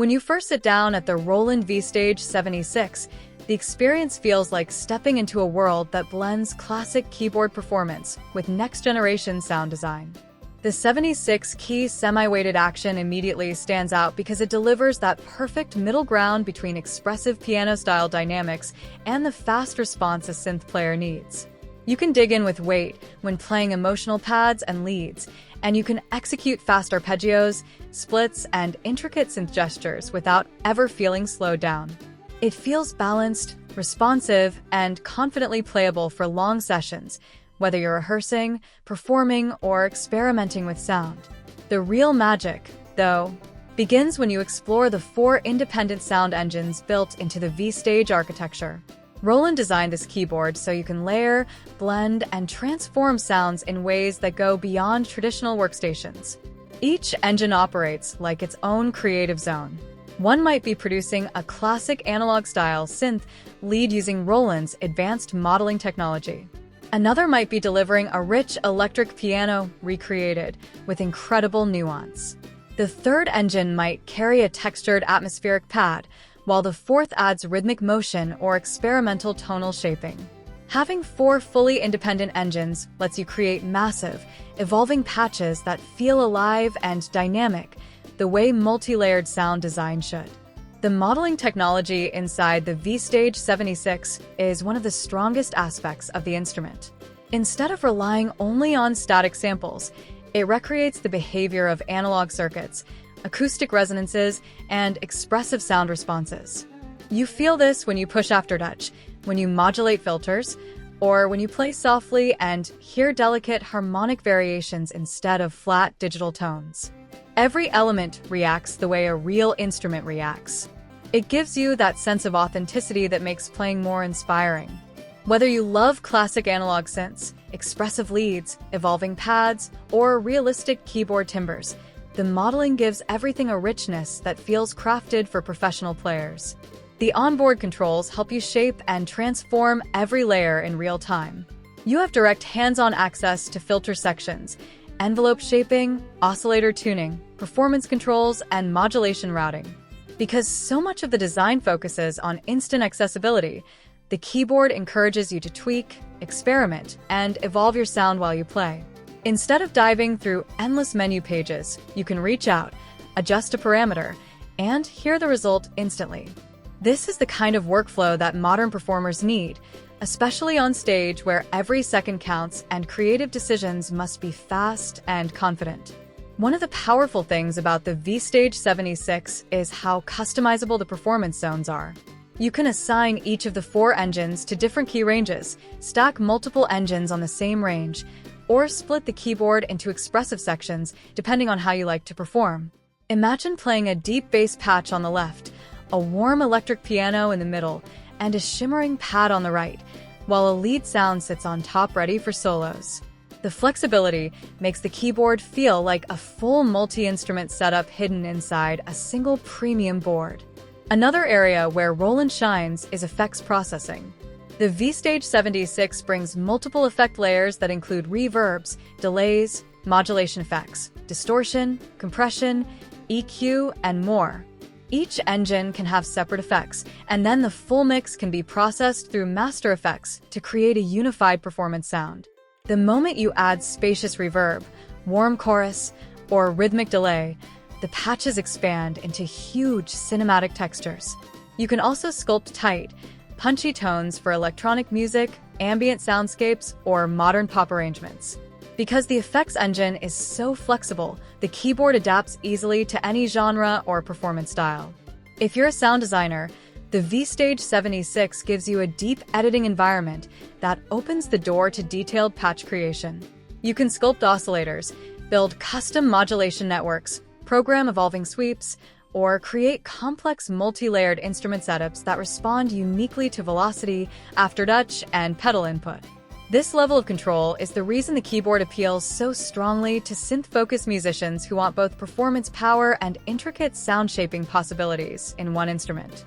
When you first sit down at the Roland V-Stage 76, the experience feels like stepping into a world that blends classic keyboard performance with next-generation sound design. The 76-key semi-weighted action immediately stands out because it delivers that perfect middle ground between expressive piano-style dynamics and the fast response a synth player needs. You can dig in with weight when playing emotional pads and leads, and you can execute fast arpeggios, splits, and intricate synth gestures without ever feeling slowed down. It feels balanced, responsive, and confidently playable for long sessions, whether you're rehearsing, performing, or experimenting with sound. The real magic, though, begins when you explore the 4 independent sound engines built into the V-Stage architecture. Roland designed this keyboard so you can layer, blend, and transform sounds in ways that go beyond traditional workstations. Each engine operates like its own creative zone. One might be producing a classic analog-style synth lead using Roland's advanced modeling technology. Another might be delivering a rich electric piano recreated with incredible nuance. The third engine might carry a textured atmospheric pad, while the fourth adds rhythmic motion or experimental tonal shaping. Having 4 fully independent engines lets you create massive, evolving patches that feel alive and dynamic, the way multi-layered sound design should. The modeling technology inside the V-Stage 76 is one of the strongest aspects of the instrument. Instead of relying only on static samples, it recreates the behavior of analog circuits, acoustic resonances, and expressive sound responses. You feel this when you push aftertouch, when you modulate filters, or when you play softly and hear delicate harmonic variations instead of flat digital tones. Every element reacts the way a real instrument reacts. It gives you that sense of authenticity that makes playing more inspiring. Whether you love classic analog synths, expressive leads, evolving pads, or realistic keyboard timbres, the modeling gives everything a richness that feels crafted for professional players. The onboard controls help you shape and transform every layer in real time. You have direct hands-on access to filter sections, envelope shaping, oscillator tuning, performance controls, and modulation routing. Because so much of the design focuses on instant accessibility, the keyboard encourages you to tweak, experiment, and evolve your sound while you play. Instead of diving through endless menu pages, you can reach out, adjust a parameter, and hear the result instantly. This is the kind of workflow that modern performers need, especially on stage where every second counts and creative decisions must be fast and confident. One of the powerful things about the V-Stage 76 is how customizable the performance zones are. You can assign each of the 4 engines to different key ranges, stack multiple engines on the same range, or split the keyboard into expressive sections depending on how you like to perform. Imagine playing a deep bass patch on the left, a warm electric piano in the middle, and a shimmering pad on the right, while a lead sound sits on top ready for solos. The flexibility makes the keyboard feel like a full multi-instrument setup hidden inside a single premium board. Another area where Roland shines is effects processing. The V-Stage 76 brings multiple effect layers that include reverbs, delays, modulation effects, distortion, compression, EQ, and more. Each engine can have separate effects, and then the full mix can be processed through master effects to create a unified performance sound. The moment you add spacious reverb, warm chorus, or rhythmic delay, the patches expand into huge cinematic textures. You can also sculpt tight, punchy tones for electronic music, ambient soundscapes, or modern pop arrangements. Because the effects engine is so flexible, the keyboard adapts easily to any genre or performance style. If you're a sound designer, the V-Stage 76 gives you a deep editing environment that opens the door to detailed patch creation. You can sculpt oscillators, build custom modulation networks, program evolving sweeps, or create complex multi-layered instrument setups that respond uniquely to velocity, aftertouch, and pedal input. This level of control is the reason the keyboard appeals so strongly to synth-focused musicians who want both performance power and intricate sound-shaping possibilities in one instrument.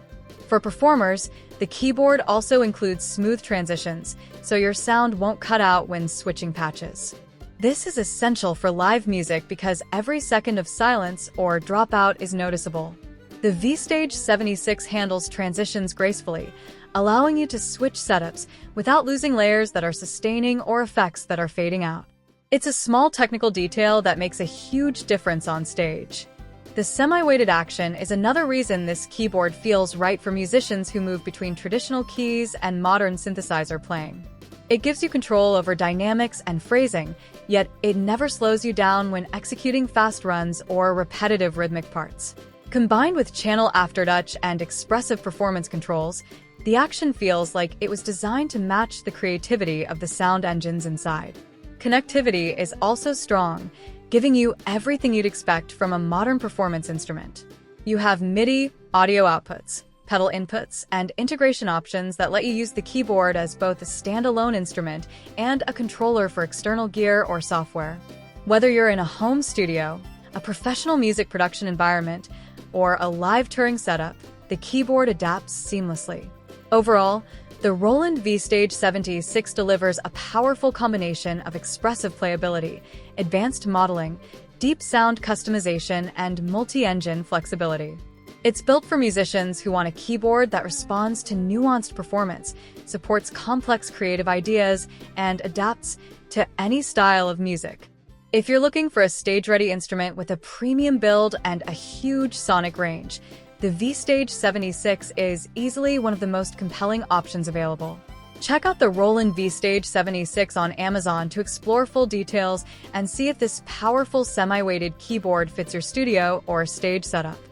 For performers, the keyboard also includes smooth transitions, so your sound won't cut out when switching patches. This is essential for live music because every second of silence or dropout is noticeable. The V-Stage 76 handles transitions gracefully, allowing you to switch setups without losing layers that are sustaining or effects that are fading out. It's a small technical detail that makes a huge difference on stage. The semi-weighted action is another reason this keyboard feels right for musicians who move between traditional keys and modern synthesizer playing. It gives you control over dynamics and phrasing, yet it never slows you down when executing fast runs or repetitive rhythmic parts. Combined with channel aftertouch and expressive performance controls, the action feels like it was designed to match the creativity of the sound engines inside. Connectivity is also strong, giving you everything you'd expect from a modern performance instrument. You have MIDI, audio outputs, pedal inputs, and integration options that let you use the keyboard as both a standalone instrument and a controller for external gear or software. Whether you're in a home studio, a professional music production environment, or a live touring setup, the keyboard adapts seamlessly. Overall, the Roland V-Stage 76 delivers a powerful combination of expressive playability, advanced modeling, deep sound customization, and multi-engine flexibility. It's built for musicians who want a keyboard that responds to nuanced performance, supports complex creative ideas, and adapts to any style of music. If you're looking for a stage-ready instrument with a premium build and a huge sonic range, the V-Stage 76 is easily one of the most compelling options available. Check out the Roland V-Stage 76 on Amazon to explore full details and see if this powerful semi-weighted keyboard fits your studio or stage setup.